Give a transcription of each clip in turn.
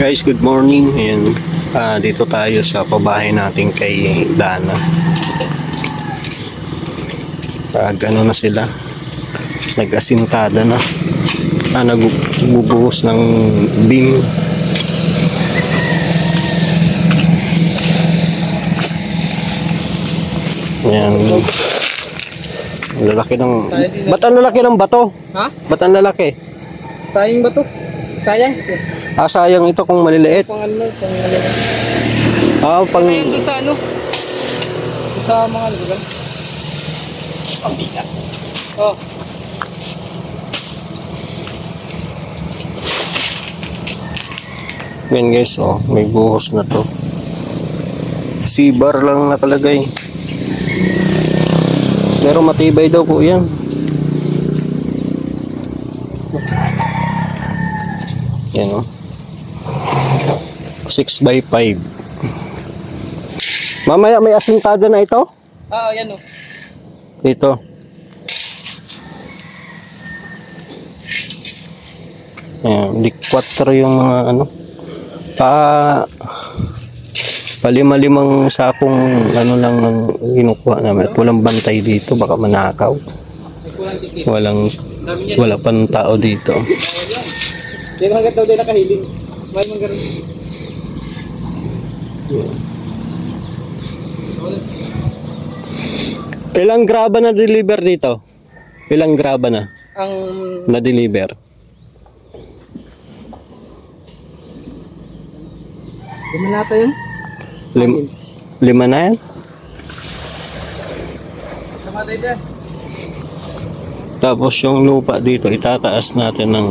Guys, good morning. Ayan, dito tayo sa pabahay natin kay Dana. Ano na sila, nag-asintada na, nagbubuhos ng beam. Ayan, lalaki ng, ba't ang lalaki ng bato? Ha? Ba't ang lalaki? Sayang ba to? Sayang? Sayang ito kung maliliit. Pang ano, pang maliliit. Pang... Sayang doon sa ano? Sa mga lugar. Ang bigat. Oh. Yan guys, may buhos na to. C-bar lang nakalagay. Pero matibay daw po yan. Yan 6x5. Mamaya may asintada na ito? Yan Dito. Yan, di 4 yung mga ano. Palima-limang sakong ano lang ng kinukuha namin. At walang bantay dito, baka manakaw. Wala pang tao dito. Hindi mo hanggat daw din nakahiling. May mga ganun. Ilang graba na deliver dito? Ilang graba na? Ang Na deliver? lima nata yun? 5 na yan? Kamatay dyan. Tapos yung lupa dito itataas natin ng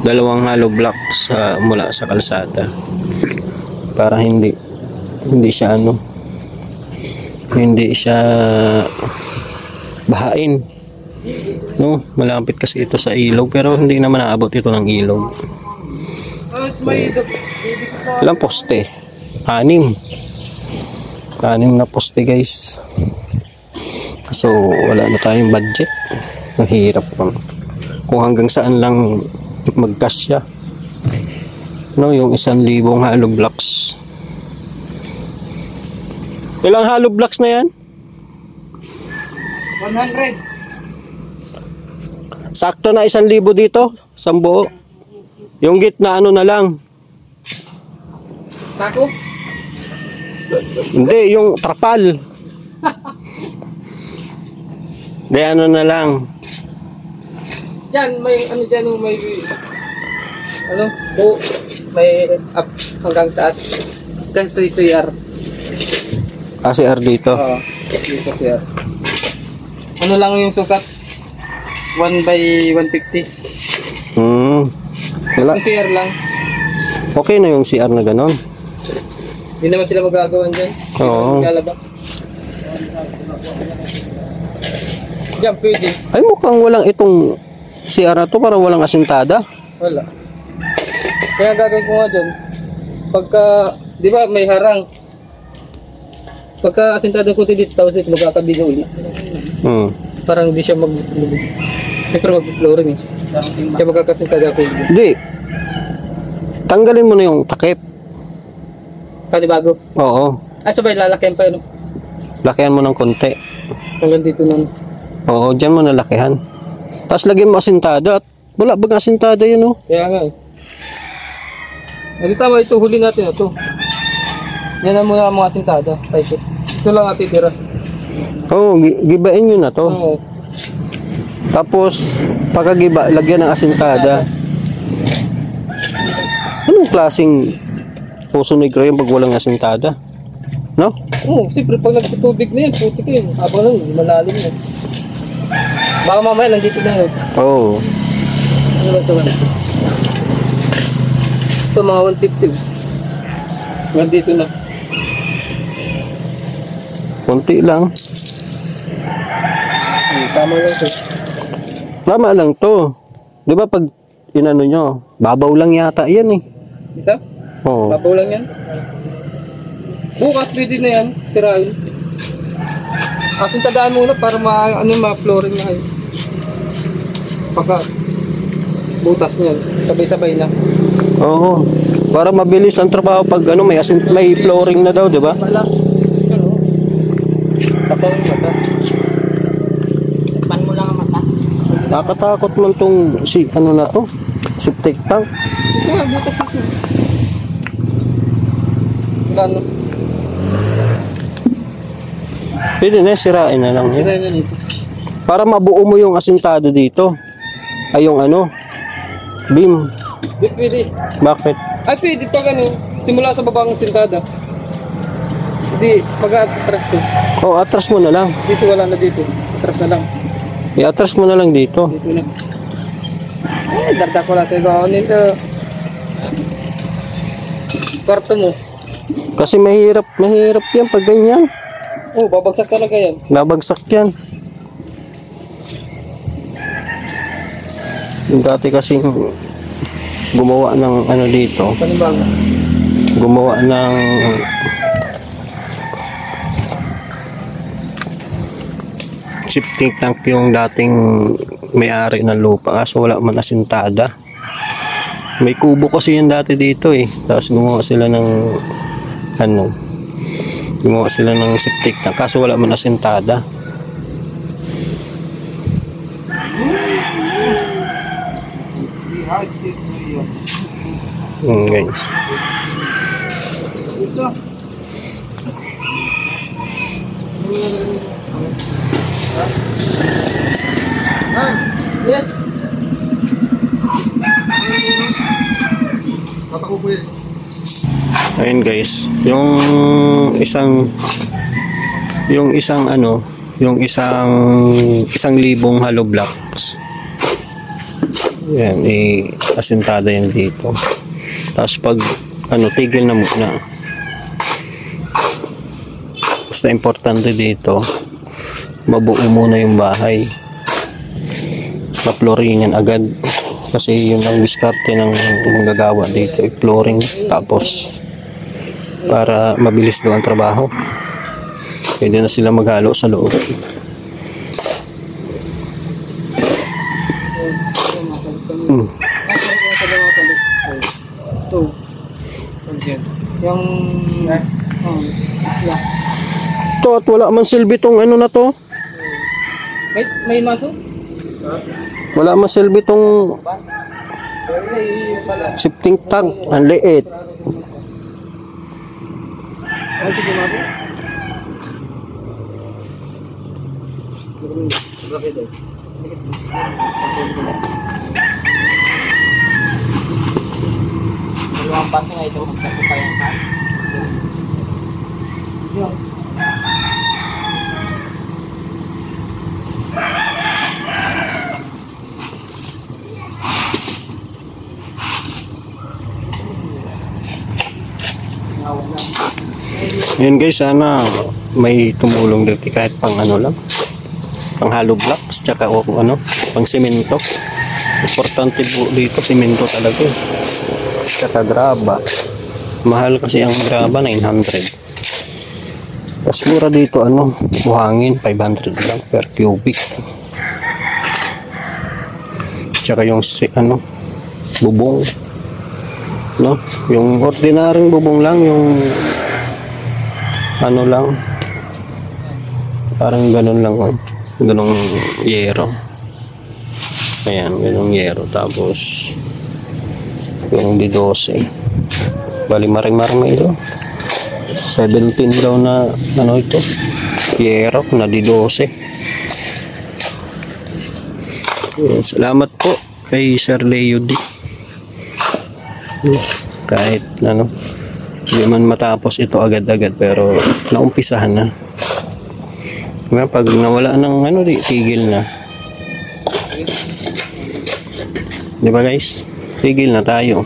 2 hollow blocks mula sa kalsada para hindi siya hindi siya bahain, no? Malapit kasi ito sa ilog pero hindi naman naabot ito ng ilog. Ilang poste? 6 na poste guys. So wala na tayong budget, mahirap kung hanggang saan lang magkasya, no? Yung 1,000 hollow blocks. Ilang hollow blocks na yan? 100. Sakto na 1,000 dito sa buo. Yung gitna ano na lang, Tako? hindi, yung trapal. Di ano na lang. Yan, may ano dyan, may ano, buo, may up hanggang taas. Kasi CR. CR dito. Oo, dito CR. Ano lang yung sukat? 1/150. Wala. Yung CR lang. Okay na yung CR na ganon. Hindi naman sila magagawan dyan. Oo. Maglalaba. Yan, pwede. Ay, mukhang walang itong CR na to, para walang asintada. Wala. Kaya gagawin ko nga dyan. Pagka, di ba may harang. Pagka asintado ko dito, tapos dito magkakabiga ulit. Parang di siya siyempre mag-flooring eh. Kaya magkakasintada ako. Hindi. Tanggalin mo na yung takip. Panibago? Oo. Sabay lalakyan pa yun. Lakihan mo ng konti. Hanggang dito nun. Oo, dyan mo nalakihan. Tapos lagyan mo asintada. At wala bang asintada yun, oh? Kaya nga eh. Hindi tama ito, huli natin ito. Yan na muna ang mga asintada. Ito lang natin tira. Oo, gibain nyo na to. Oo. Tapos, pagkagiba, lagyan ng asintada. Anong klaseng puso negro yung pag walang asintada? No? Oo, siyempre pag nagtutubig na yan, puti ko yun. Habang lang, malalim na. Baka mamaya nandito na yun. Oo. Ano ba ito? Ito mga 150. Nandito na. Konti lang. Tama lang ito. Tama lang to. Di ba pag inano nyo, babaw lang yata yan eh. Ito? Oo. Babaw lang yan. Bukas pwede na yan, sirain. Asintadaan muna para ma-flooring na kayo. Pagka butas niyan, sabay-sabay na. Oo. Para mabilis ang trabaho pag ano, may flooring na daw, di ba? Wala. Ano? Tapaw yung mata. Pan mo lang ang mata. Nakatakot man tong ano na to, septic tank. Ito nga, butas ito. Ano? Pwede na, sirain na lang. Sira na dito. Para mabuo mo yung asintado dito. Ay yung ano, beam. Di pwede. Bakit? Ay pwede pag ano, simula sa babang sintada. Hindi, pag-atras to. Oh, atras mo na lang. Dito wala na dito. Atras na lang. I-atras mo na lang dito. Dito na. Ay, darda ko natin ito. Nito. Kwarto mo. Kasi mahirap yan pag ganyan. Oh, babagsak talaga yan. Nabagsak yan. Yung dati kasing gumawa ng ano dito. Panimbaga. Gumawa ng septic tank yung dating may-ari ng lupa. Kaso wala man asintada. May kubo kasi yung dati dito eh. Tapos gumawa sila ng ano. Gumawa sila ng septic tank. Kaso wala man asintada. Guys. Yes. Ayun guys, yung isang libong hollow blocks. Yan, asintada yan dito. Tapos pag ano, tigil na muna. Basta importante dito, mabuo muna yung bahay. Ma-flooring yan agad. Kasi yun ang diskarte ng manggagawa dito, flooring. Tapos para mabilis daw ang trabaho. Pwede na sila maghalo sa loob. Yung isla. To, at wala man silbi tong ano na to. May maso? Wala man silbi tong septic tank. Ang liit. Ay, sige maso. Dalawang paso nga ito, magkaso pa yung kan. Yun. Yun guys, sana may tumulong dito kahit pang ano lang, pang hollow blocks, tsaka o ano, pang semento. Importante po dito, semento talaga. Tsaka graba. Mahal kasi ang graba, 900. Tapos mura dito, ano, buhangin, 500 lang per cubic. Tsaka yung ano, bubong. No? Yung ordinaryong bubong lang, yung ano lang, parang ganun lang, ganung yero. Ayan, ganung yero. Tapos yung D12 bali maring ito 17 daw na ano ito, yero na D12. Ayan, salamat po kay Sir Leo D. Kahit ano, hindi man matapos ito agad-agad, pero naumpisahan na. Pag nawala ng ano, tigil na. Di ba guys? Tigil na tayo.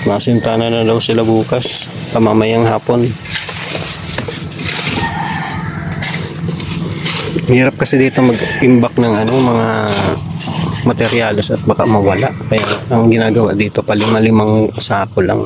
Masintana na daw sila bukas, pamamayang hapon. Hirap kasi dito mag-imbak ng ano, mga materyales at baka mawala. Kaya ang ginagawa dito, 5-5 sako lang.